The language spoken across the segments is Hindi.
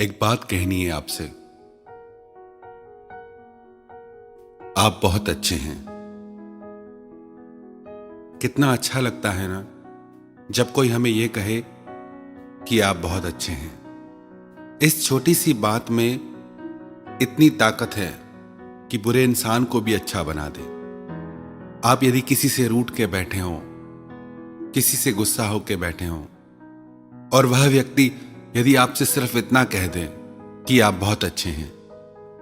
एक बात कहनी है आपसे। आप बहुत अच्छे हैं। कितना अच्छा लगता है ना जब कोई हमें यह कहे कि आप बहुत अच्छे हैं। इस छोटी सी बात में इतनी ताकत है कि बुरे इंसान को भी अच्छा बना दे। आप यदि किसी से रूठ के बैठे हो, किसी से गुस्सा होके बैठे हो, और वह व्यक्ति यदि आपसे सिर्फ इतना कह दे कि आप बहुत अच्छे हैं,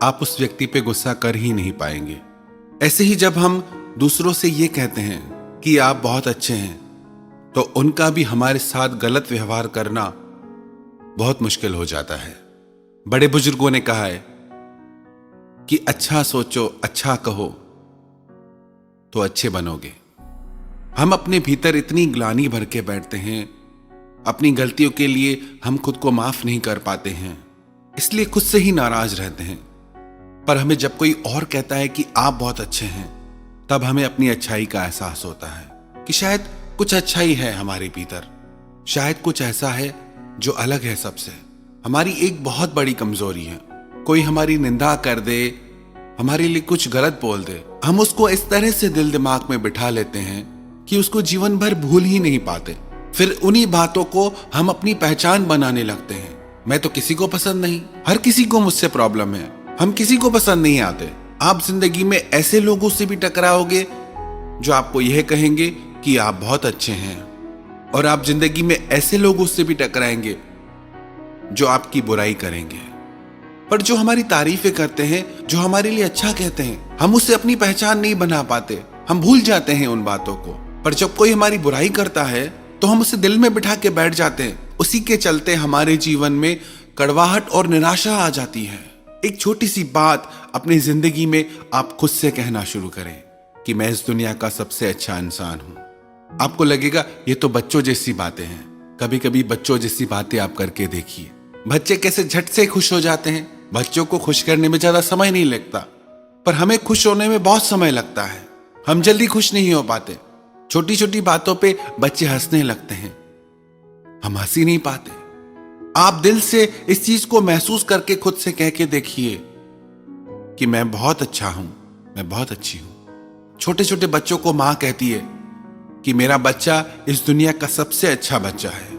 आप उस व्यक्ति पे गुस्सा कर ही नहीं पाएंगे। ऐसे ही जब हम दूसरों से ये कहते हैं कि आप बहुत अच्छे हैं, तो उनका भी हमारे साथ गलत व्यवहार करना बहुत मुश्किल हो जाता है। बड़े बुजुर्गों ने कहा है कि अच्छा सोचो, अच्छा कहो तो अच्छे बनोगे। हम अपने भीतर इतनी ग्लानि भर के बैठते हैं, अपनी गलतियों के लिए हम खुद को माफ नहीं कर पाते हैं, इसलिए खुद से ही नाराज रहते हैं। पर हमें जब कोई और कहता है कि आप बहुत अच्छे हैं, तब हमें अपनी अच्छाई का एहसास होता है कि शायद कुछ अच्छा ही है हमारे भीतर, शायद कुछ ऐसा है जो अलग है सबसे। हमारी एक बहुत बड़ी कमजोरी है, कोई हमारी निंदा कर दे, हमारे लिए कुछ गलत बोल दे, हम उसको इस तरह से दिल दिमाग में बिठा लेते हैं कि उसको जीवन भर भूल ही नहीं पाते। फिर उन्हीं बातों को हम अपनी पहचान बनाने लगते हैं। मैं तो किसी को पसंद नहीं, हर किसी को मुझसे प्रॉब्लम है, हम किसी को पसंद नहीं आते। आप जिंदगी में ऐसे लोगों से भी टकराओगे जो आपको यह कहेंगे कि आप बहुत अच्छे हैं, और आप जिंदगी में ऐसे लोगों से भी टकराएंगे जो आपकी बुराई करेंगे। पर जो हमारी तारीफें करते हैं, जो हमारे लिए अच्छा कहते हैं, हम उससे अपनी पहचान नहीं बना पाते, हम भूल जाते हैं उन बातों को। पर जब कोई हमारी बुराई करता है तो हम उसे दिल में बिठा के बैठ जाते हैं। उसी के चलते हमारे जीवन में कड़वाहट और निराशा आ जाती है। एक छोटी सी बात अपनी जिंदगी में आप खुद से कहना शुरू करें कि मैं इस दुनिया का सबसे अच्छा इंसान हूं। आपको लगेगा ये तो बच्चों जैसी बातें हैं। कभी कभी बच्चों जैसी बातें आप करके देखिए। बच्चे कैसे झट से खुश हो जाते हैं। बच्चों को खुश करने में ज्यादा समय नहीं लगता, पर हमें खुश होने में बहुत समय लगता है। हम जल्दी खुश नहीं हो पाते। छोटी छोटी बातों पे बच्चे हंसने लगते हैं, हम हंस ही नहीं पाते। आप दिल से इस चीज को महसूस करके खुद से कह के देखिए कि मैं बहुत अच्छा हूं, मैं बहुत अच्छी हूं। छोटे छोटे बच्चों को मां कहती है कि मेरा बच्चा इस दुनिया का सबसे अच्छा बच्चा है।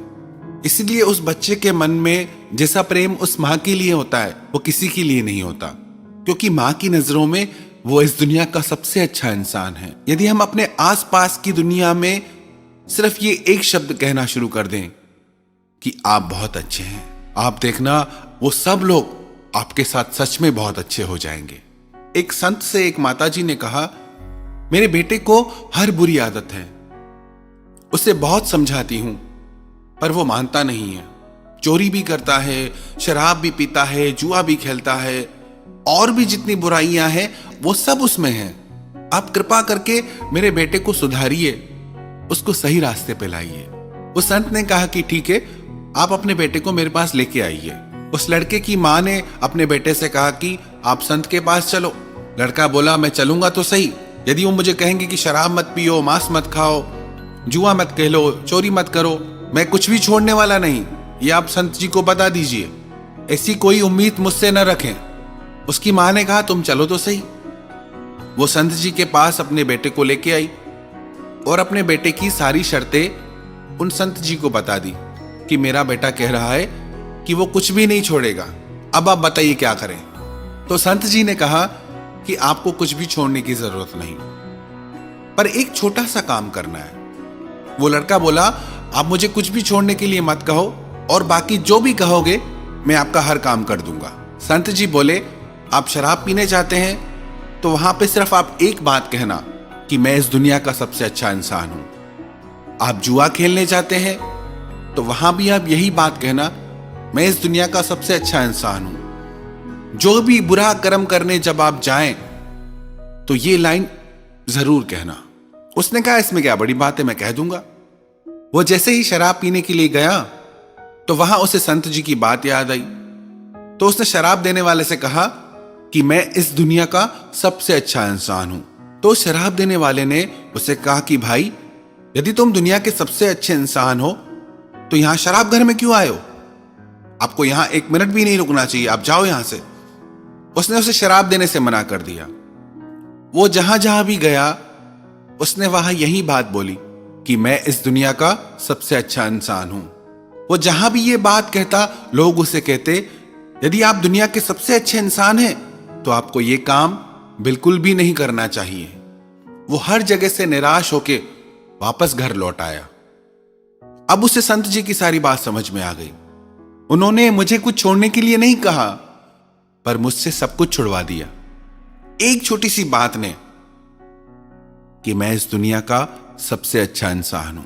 इसलिए उस बच्चे के मन में जैसा प्रेम उस मां के लिए होता है, वो किसी के लिए नहीं होता, क्योंकि मां की नजरों में वो इस दुनिया का सबसे अच्छा इंसान है। यदि हम अपने आसपास की दुनिया में सिर्फ ये एक शब्द कहना शुरू कर दें कि आप बहुत अच्छे हैं, आप देखना वो सब लोग आपके साथ सच में बहुत अच्छे हो जाएंगे। एक संत से एक माताजी ने कहा, मेरे बेटे को हर बुरी आदत है, उसे बहुत समझाती हूं पर वो मानता नहीं है। चोरी भी करता है, शराब भी पीता है, जुआ भी खेलता है, और भी जितनी बुराइयां हैं वो सब उसमें हैं। आप कृपा करके मेरे बेटे को सुधारिए, उसको सही रास्ते पे लाइए। उस संत ने कहा कि ठीक है, आप अपने बेटे को मेरे पास लेके आइए। उस लड़के की मां ने अपने बेटे से कहा कि आप संत के पास चलो। लड़का बोला, मैं चलूंगा तो सही, यदि वो मुझे कहेंगे कि शराब मत पियो, मांस मत खाओ, जुआ मत खेलो, चोरी मत करो, मैं कुछ भी छोड़ने वाला नहीं, ये आप संत जी को बता दीजिए। ऐसी कोई उम्मीद मुझसे न रखें। उसकी मां ने कहा, तुम चलो तो सही। वो संत जी के पास अपने बेटे को लेके आई और अपने बेटे की सारी शर्तें उन संत जी को बता दी कि मेरा बेटा कह रहा है कि वो कुछ भी नहीं छोड़ेगा, अब आप बताइए क्या करें। तो संत जी ने कहा कि आपको कुछ भी छोड़ने की जरूरत नहीं, पर एक छोटा सा काम करना है। वो लड़का बोला, आप मुझे कुछ भी छोड़ने के लिए मत कहो, और बाकी जो भी कहोगे मैं आपका हर काम कर दूंगा। संत जी बोले, आप शराब पीने चाहते हैं तो वहां पे सिर्फ आप एक बात कहना कि मैं इस दुनिया का सबसे अच्छा इंसान हूं। आप जुआ खेलने चाहते हैं तो वहां भी आप यही बात कहना, मैं इस दुनिया का सबसे अच्छा इंसान हूं। जो भी बुरा कर्म करने जब आप जाएं तो ये लाइन जरूर कहना। उसने कहा, इसमें क्या बड़ी बात है, मैं कह दूंगा। वो जैसे ही शराब पीने के लिए गया तो वहां उसे संत जी की बात याद आई। तो उसने शराब देने वाले से कहा कि मैं इस दुनिया का सबसे अच्छा इंसान हूं। तो शराब देने वाले ने उसे कहा कि भाई, यदि तुम दुनिया के सबसे अच्छे इंसान हो तो यहां शराब घर में क्यों आए हो? आपको यहां 1 मिनट भी नहीं रुकना चाहिए, आप जाओ यहां से। उसने उसे शराब देने से मना कर दिया। वो जहां जहां भी गया उसने वहां यही बात बोली कि मैं इस दुनिया का सबसे अच्छा इंसान हूं। वो जहां भी ये बात कहता, लोग उसे कहते, यदि आप दुनिया के सबसे अच्छे इंसान हैं तो आपको ये काम बिल्कुल भी नहीं करना चाहिए। वो हर जगह से निराश होके वापस घर लौट आया। अब उसे संत जी की सारी बात समझ में आ गई। उन्होंने मुझे कुछ छोड़ने के लिए नहीं कहा, पर मुझसे सब कुछ छुड़वा दिया, एक छोटी सी बात ने, कि मैं इस दुनिया का सबसे अच्छा इंसान हूं।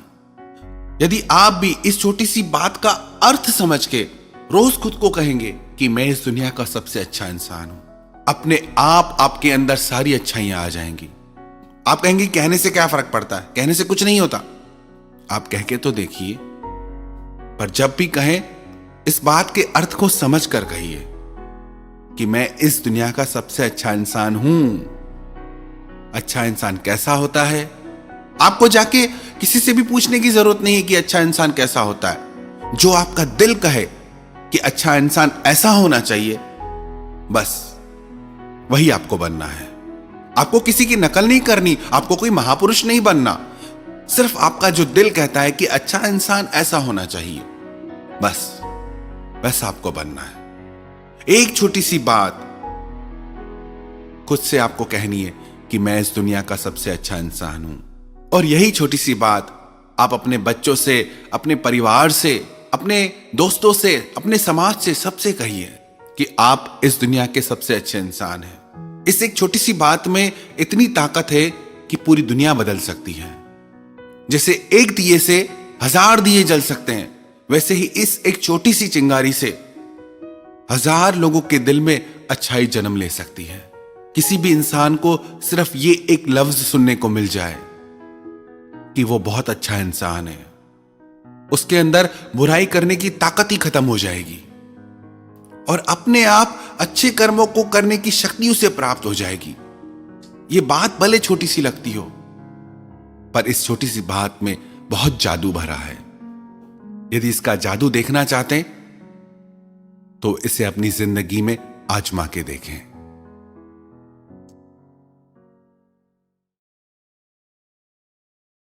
यदि आप भी इस छोटी सी बात का अर्थ समझ के रोज खुद को कहेंगे कि मैं इस दुनिया का सबसे अच्छा इंसान हूं, अपने आप आपके अंदर सारी अच्छाइयां आ जाएंगी। आप कहेंगे कहने से क्या फर्क पड़ता है, कहने से कुछ नहीं होता। आप कह के तो देखिए, पर जब भी कहें इस बात के अर्थ को समझ कर कहिए कि मैं इस दुनिया का सबसे अच्छा इंसान हूं। अच्छा इंसान कैसा होता है, आपको जाके किसी से भी पूछने की जरूरत नहीं है कि अच्छा इंसान कैसा होता है। जो आपका दिल कहे कि अच्छा इंसान ऐसा होना चाहिए, बस वही आपको बनना है। आपको किसी की नकल नहीं करनी, आपको कोई महापुरुष नहीं बनना। सिर्फ आपका जो दिल कहता है कि अच्छा इंसान ऐसा होना चाहिए, बस वैसा आपको बनना है। एक छोटी सी बात खुद से आपको कहनी है कि मैं इस दुनिया का सबसे अच्छा इंसान हूं। और यही छोटी सी बात आप अपने बच्चों से, अपने परिवार से, अपने दोस्तों से, अपने समाज से, सबसे कहिए कि आप इस दुनिया के सबसे अच्छे इंसान हैं। इस एक छोटी सी बात में इतनी ताकत है कि पूरी दुनिया बदल सकती है। जैसे एक दिए से 1000 दिए जल सकते हैं, वैसे ही इस एक छोटी सी चिंगारी से 1000 लोगों के दिल में अच्छाई जन्म ले सकती है। किसी भी इंसान को सिर्फ ये एक लफ्ज सुनने को मिल जाए कि वो बहुत अच्छा इंसान है, उसके अंदर बुराई करने की ताकत ही खत्म हो जाएगी और अपने आप अच्छे कर्मों को करने की शक्ति उसे प्राप्त हो जाएगी। ये बात भले छोटी सी लगती हो, पर इस छोटी सी बात में बहुत जादू भरा है। यदि इसका जादू देखना चाहते हैं तो इसे अपनी जिंदगी में आजमा के देखें।